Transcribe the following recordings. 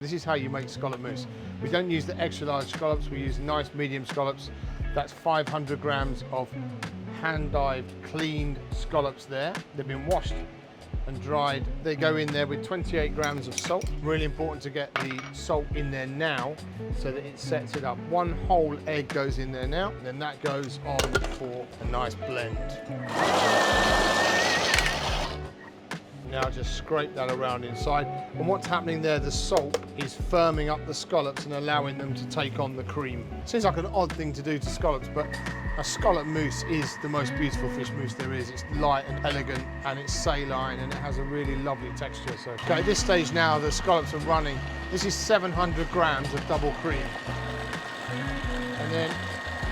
This is how you make scallop mousse. We don't use the extra large scallops, we use nice medium scallops. That's 500 grams of hand-dived, cleaned scallops there. They've been washed and dried. They go in there with 28 grams of salt. Really important to get the salt in there now so that it sets it up. One whole egg goes in there now, and then that goes on for a nice blend. Now just scrape that around inside. And what's happening there, the salt is firming up the scallops and allowing them to take on the cream. Seems like an odd thing to do to scallops, but a scallop mousse is the most beautiful fish mousse there is. It's light and elegant, and it's saline, and it has a really lovely texture. So, okay, at this stage now, the scallops are running. This is 700 grams of double cream. And then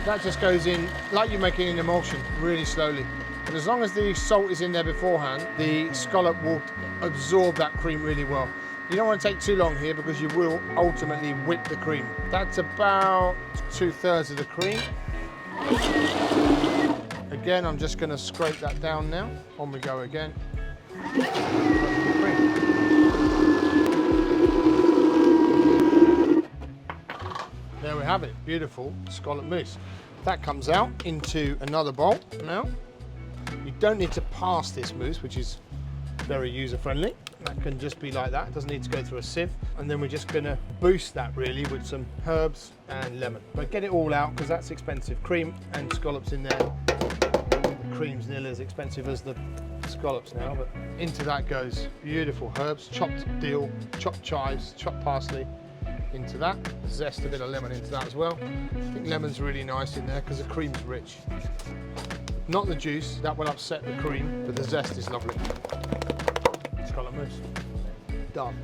that just goes in, like you're making an emulsion, really slowly. But as long as the salt is in there beforehand, the scallop will absorb that cream really well. You don't want to take too long here because you will ultimately whip the cream. That's about 2/3 of the cream. Again, I'm just going to scrape that down now. On we go again. There we have it, beautiful scallop mousse. That comes out into another bowl now. You don't need to pass this mousse, which is very user-friendly. That can just be like that. It doesn't need to go through a sieve. And then we're just going to boost that really with some herbs and lemon. But get it all out because that's expensive. Cream and scallops in there. The cream's nearly as expensive as the scallops now, but into that goes beautiful herbs, chopped dill, chopped chives, chopped parsley. Into that, zest a bit of lemon into that as well. I think lemon's really nice in there because the cream's rich. Not the juice, that will upset the cream, but the zest is lovely. Scallop mousse. Done.